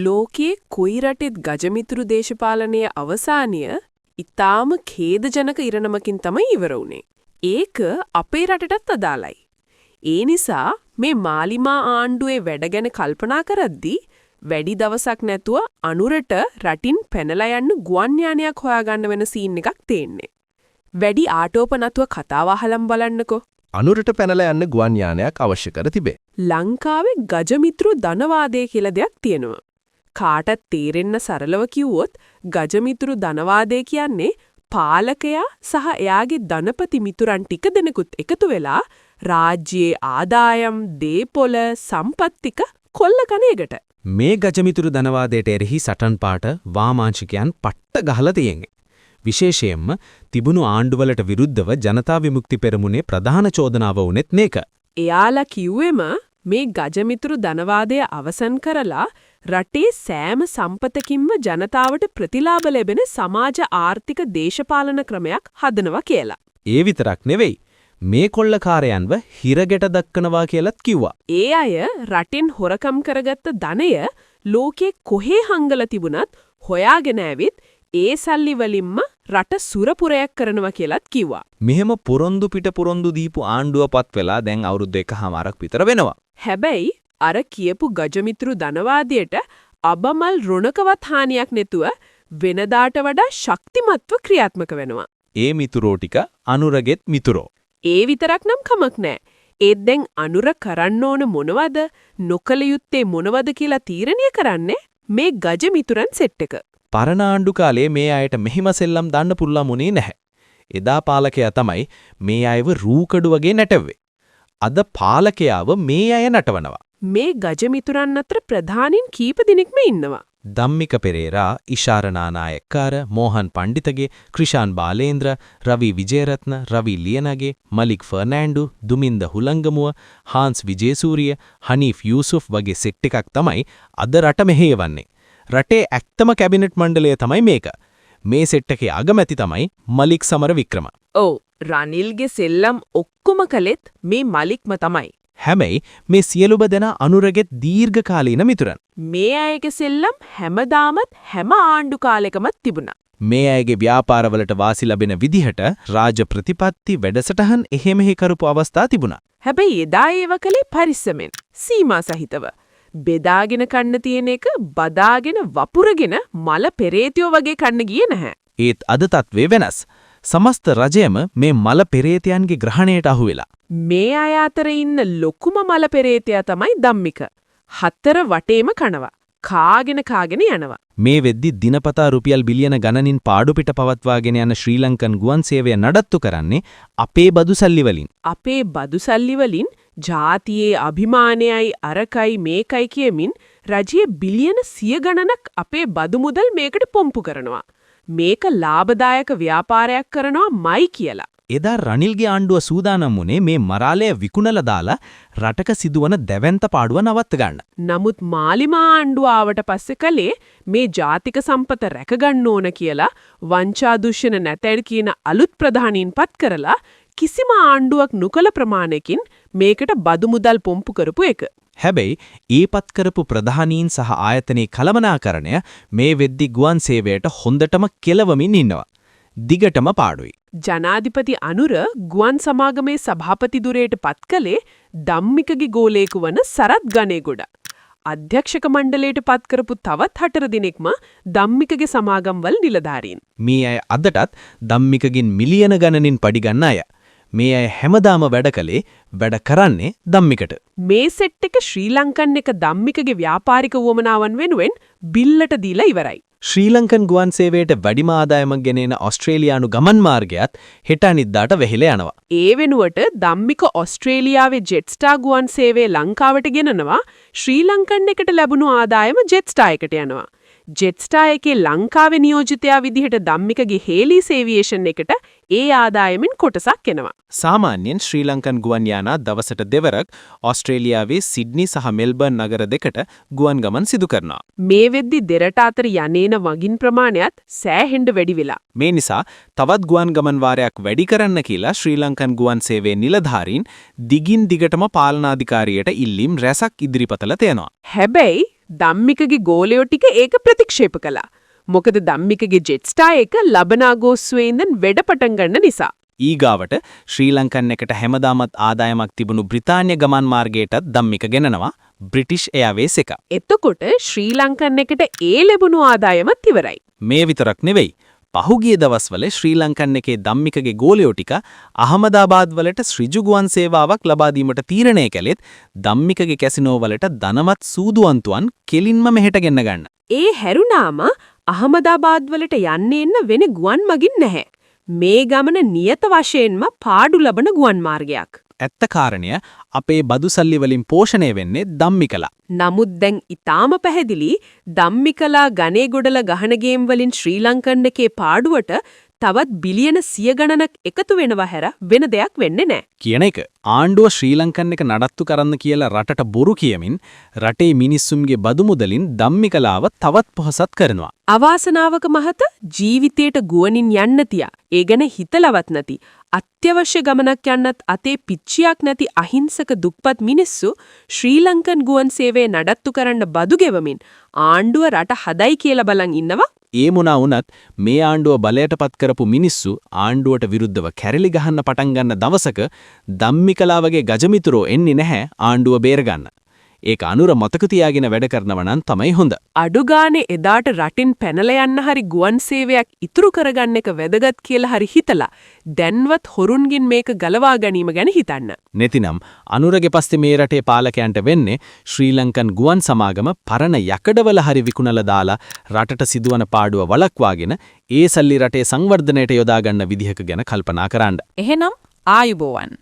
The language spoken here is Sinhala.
ලෝකයේ කොයි රටෙත් ගජමිතුරු දේශපාලනයේ අවසානය ඊටාම ඛේදජනක ඉරණමකින් තමයි ඉවර වුනේ. ඒක අපේ රටටත් අදාළයි. ඒ නිසා මේ මාලිමා ආණ්ඩුවේ වැඩ ගැන කල්පනා කරද්දී වැඩි දවසක් නැතුව අනුරට රටින් පැනලා යන්න ගුවන් යානයක් හොයාගන්න වෙන සීන් එකක් තියෙන්නේ. වැඩි ආටෝප නැතුව කතාව අහලම් බලන්නකෝ. අනුරට පැනලා යන්න ගුවන් යානයක් අවශ්‍ය කර තිබේ. ලංකාවේ ගජමිතුරු ධනවාදය කියලා දෙයක් තියෙනවා. කාටත් තේරෙන්න සරලව කිව්වොත් ගජමිතුරු ධනවාදය කියන්නේ පාලකයා සහ එයාගේ ධනපති මිතුරන් ටික දෙනෙකුත් එකතු වෙලා රාජ්‍යයේ ආදායම්, දේපොළ, සම්පත් ටික කොල්ල කන එකට. මේ ගජමිතුරු ධනවාදයට එරෙහි සටන් පාට වාමාංශිකයන් පට්ට ගහලා තියෙන්නේ. විශේෂයෙන්ම තිබුණු ආණ්ඩුවලට විරුද්ධව ජනතා විමුක්ති පෙරමුණේ ප්‍රධාන චෝදනාව වුණෙත් මේක. එයාලා කිව්වෙම මේ ගජමිතුරු ධනවාදය අවසන් කරලා රටේ සෑම සම්පතකින්ම ජනතාවට ප්‍රතිලාභ ලැබෙන සමාජ ආර්ථික දේශපාලන ක්‍රමයක් හදනවා කියලා. ඒ විතරක් නෙවෙයි. මේ කොල්ලකාරයන්ව හිරගෙට දක්කනවා කියලත් කිව්වා. ඒ අය රටෙන් හොරකම් කරගත්ත ධනය ලෝකේ කොහේ හංගලා තිබුණත් හොයාගෙන ඇවිත් ඒ සල්ලි වලින්ම රට සුරපුරයක් කරනවා කියලත් කිව්වා. මෙහෙම පොරොන්දු පිට පොරොන්දු දීපු ආණ්ඩුවපත් වෙලා දැන් අවුරුදු 1කමාරක් විතර වෙනවා. හැබැයි අර කියපු ගජමිතුරු ධනවාදයට අබමල් රුණකවත් හානියක් නැතුව වෙනදාට වඩා ශක්තිමත්ව ක්‍රියාත්මක වෙනවා. ඒ මිතුරෝ ටික අනුරගෙත් මිතුරෝ. ඒ විතරක් නම් කමක් නැහැ. ඒත් දැන් අනුර කරන්න ඕන මොනවද, නොකල යුත්තේ මොනවද කියලා තීරණය කරන්නේ මේ ගජමිතුරන් සෙට් එක. පරණ ආණ්ඩු කාලේ මේ අයට මෙහිම සෙල්ලම් දාන්න පුළුවන් මුනේ නැහැ. එදා පාලකයා තමයි මේ අයව රූකඩු වගේ නැටෙව්වේ. අද පාලකයාව මේ අය නටවනවා. මේ ගජමිතුරන් අතර ප්‍රධානින් කීප දෙනෙක්ම ඉන්නවා. ධම්මික පෙරේරා, ඉෂාරනා නායක්කාර, මෝහන් පණ්ඩිතගේ, ක්‍රිෂාන් බාලේන්ද්‍ර, රවි විජේරත්න, රවි ලියනගේ, මලික් ෆර්නෑන්ඩු, දුමින්ද හුලංගමුව, හාන්ස් විජේසූරිය, හනීෆ් යූසුෆ් වගේ සෙට් එකක් තමයි අද රට මෙහෙයවන්නේ. රටේ ඇත්තම කැබිනට් මණ්ඩලය තමයි මේක. මේ සෙට් එකේ අගමැති තමයි මලික් සමරවික්‍රම. ඔව්, රනිල්ගේ සෙල්ලම් ඔක්කොම කළෙත් මේ මලික්ම තමයි. හැබැයි මේ සියලුම දෙනා අනුරගෙත් දීර්ඝකාලීන මිතුරන්. මේ අයගේ සෙල්ලම් හැමදාමත් හැම ආණ්ඩු කාලෙකමත් තිබුණා. මේ අයගේ ව්‍යාපාරවලට වාසි ලැබෙන විදිහට රාජ ප්‍රතිපත්ති වැඩසටහන් එහෙමෙහි කරපු අවස්ථා තිබුණා. හැබැයි එදා ඒව කලේ පරිස්සමෙන්, සීමා සහිතව. බෙදාගෙන කන්න තියෙන එක බදාගෙන වපුරගෙන මල පෙරේතයෝ වගේ කන්න ගියේ නැහැ. ඒත් අද තත්ත්වය වෙනස්. සමස්ත රජයම මේ මල පෙරේතයන්ගේ ග්‍රහණයට අහු වෙලා. මේ අය අතර ඉන්න ලොකුම මල පෙරේතයා තමයි ධම්මික. 4 වටේම කනවා. කාගෙන යනවා. මේ වෙද්දි දිනපතා රුපියල් බිලියන ගණනින් පාඩු පිට පවත්වාගෙන යන ශ්‍රී ලංකන් ගුවන් සේවය නඩත්තු කරන්නේ අපේ බදු සල්ලි වලින්. අපේ බදු සල්ලි වලින් ජාතියේ අභිමානයයි අරකයි මේකයි කියමින් රජයේ බිලියන 100 ගණනක් අපේ බදු මුදල් මේකට පොම්පු කරනවා. මේක ලාභදායක ව්‍යාපාරයක් කරනවා මයි කියලා. එදා රනිල්ගේ ආණ්ඩුව සූදානම් වුණේ මේ මරාලය විකුණලා දාලා රටක සිදුවන දැවැන්ත පාඩුව නවත්ත ගන්න. නමුත් මාලිමා ආණ්ඩුව ආවට පස්සේ කලේ මේ ජාතික සම්පත රැකගන්න ඕන කියලා වංචා දුෂ්‍යන නැතැයි කියන අලුත් ප්‍රධානීන් පත් කරලා කිසිම ආණ්ඩුවක් නොකල ප්‍රමාණයකින් මේකට බදු මුදල් පොම්පු කරපු එක. හැබැයි ඊපත් කරපු ප්‍රධානීන් සහ ආයතනයේ කළමනාකරණය මේ වෙද්දි ගුවන් සේවයට හොඳටම කෙලවමින් ඉන්නවා. දිගටම පාඩුයි. ජනාධිපති අනුර ගුවන් සමාගමේ සභාපති ධුරයට පත් කළේ ධම්මිකගේ ගෝලයෙකු වන සරත් ගණේගොඩ. අධ්‍යක්ෂක මණ්ඩලයට පත් කරපු තවත් 4 දිනෙකම ධම්මිකගේ සමාගම්වල නිලධාරීන්. මේ අය අදටත් ධම්මිකගෙන් මිලියන ගණනින් පඩි ගන්න අය. මේ අය හැමදාම වැඩ කළේ වැඩ කරන්නේ ධම්මිකට. මේ සෙට් එක ශ්‍රී ලංකන් එක ධම්මිකගේ ව්‍යාපාරික වුවමනාවන් වෙනුවෙන් බිල්ලට දීලා ඉවරයි. ශ්‍රී ලංකන් ගුවන් සේවයට වැඩිම ආදායමක් ගෙනෙන ඕස්ට්‍රේලියානු ගමන් මාර්ගයත් හෙට අනිද්දාට වෙහිලා යනවා. ඒ වෙනුවට ධම්මික ඕස්ට්‍රේලියාවේ ජෙට්ස්ටාර් ගුවන් සේවය ලංකාවට ගෙනනවා. ශ්‍රී ලංකන් එකට ලැබුණු ආදායම ජෙට්ස්ටාර් එකට යනවා. ජෙට්ස්ටාර් එකේ ලංකාවේ නියෝජිතයා විදිහට ධම්මිකගේ හේලීස් ඒවියේෂන් එකට ඒ ආදායමින් කොටසක් එනවා. සාමාන්‍යයෙන් ශ්‍රී ලංකන් ගුවන් යානා දවසට දෙවරක් ඕස්ට්‍රේලියාවේ සිඩ්නි සහ මෙල්බර්න් නගර දෙකට ගුවන් ගමන් සිදු කරනවා. මේ වෙද්දි දෙරට අතර යන්නේන වගින් ප්‍රමාණයත් සෑහෙන්න වැඩි වෙලා. මේ නිසා තවත් ගුවන් ගමන් වාරයක් වැඩි කරන්න කියලා ශ්‍රී ලංකන් ගුවන් සේවයේ නිලධාරීන් දිගින් දිගටම පාලනාධිකාරියට ඉල්ලීම් රැසක් ඉදිරිපතලා තියෙනවා. හැබැයි ධම්මිකගේ ගෝලයෝ ටික ඒක ප්‍රතික්ෂේප කළා. මොකද ධම්මිකගේ ජෙට් ස්ටාර් එක ලබනාගෝස්ුවේ ඉඳන් වැඩ පටන් ගන්න නිසා. ඊගාවට ශ්‍රී ලංකන් එකට හැමදාමත් ආදායමක් තිබුණු බ්‍රිතාන්‍ය ගමන් මාර්ගයටත් ධම්මික ගෙනනවා බ්‍රිටිෂ් එයාර්වේස් එක. එතකොට ශ්‍රී ලංකන් එකට ඒ ලැබුණු ආදායමත් ඉවරයි. මේ විතරක් නෙවෙයි. පහුගිය දවස්වල ශ්‍රී ලංකන් එකේ ධම්මිකගේ ගෝලයෝ ටික අහමදාබාද් වලට ඍජු ගුවන් සේවාවක් ලබා දීමට තීරණය කළෙත් ධම්මිකගේ කැසිනෝ වලට ධනවත් සූදුවන්තුවන් කෙලින්ම මෙහෙට ගෙන්න ගන්න. ඒ හැරුණාම අහමදාබාද් වලට යන්න එන්න වෙන ගුවන් මගින් නැහැ. මේ ගමන නියත වශයෙන්ම පාඩු ලබන ගුවන් මාර්ගයක්. ඇත්ත කාරණය අපේ බදු සල්ලි වලින් පෝෂණය වෙන්නේ ධම්මිකලා. නමුත් දැන් ඊටාම පැහැදිලි ධම්මිකලා ගනේ ගොඩල ගහන ගේම් වලින් ශ්‍රී ලංකන් එකේ පාඩුවට තවත් බිලියන 100 ගණනක් එකතු වෙනවා හැර වෙන දෙයක් වෙන්නේ නැහැ. කියන එක ආණ්ඩුව ශ්‍රී ලංකන් එක නඩත්තු කරන්න කියලා රටට බොරු කියමින් රටේ මිනිස්සුන්ගේ බදු මුදලින් ධම්මිකලාව තවත් පොහසත් කරනවා. අවාසනාවක මහත ජීවිතේට ගුවනින් යන්න තියා. ඒ ගැන හිතලවත් නැති අත්‍යවශ්‍ය ගමනක් යන්නත් අතේ පිච්චියක් නැති අහිංසක දුප්පත් මිනිස්සු ශ්‍රී ලංකන් ගුවන් සේවය නඩත්තු කරන්න බදු ගෙවමින් ආණ්ඩුව රට හදයි කියලා බලන් ඉන්නවා. ඒ මොනා වුණත් මේ ආණ්ඩුව බලයටපත් කරපු මිනිස්සු ආණ්ඩුවට විරුද්ධව කැරලි ගහන්න පටන් ගන්න දවසක ධම්මිකලාවගේ ගජමිතුරෝ එන්නේ නැහැ ආණ්ඩුව බේරගන්න. ඒක අනුර මතක තියාගෙන වැඩ කරනවා නම් තමයි හොඳ. අඩුගානේ එදාට රටින් පැනලා යන්න හරි ගුවන් සේවයක් ඉතුරු කරගන්න එක වැදගත් කියලා හරි හිතලා දැන්වත් හොරුන්ගින් මේක ගලවා ගැනීම ගැන හිතන්න. නැතිනම් අනුරගේ පස්සේ මේ රටේ පාලකයන්ට වෙන්නේ ශ්‍රී ලංකන් ගුවන් සමාගම පරණ යකඩවල හරි විකුණලා දාලා රටට සිදුවන පාඩුව වළක්වාගෙන ඒ සල්ලි රටේ සංවර්ධනයට යොදා ගන්න විදිහක ගැන කල්පනා කරන්න. එහෙනම් ආයුබෝවන්.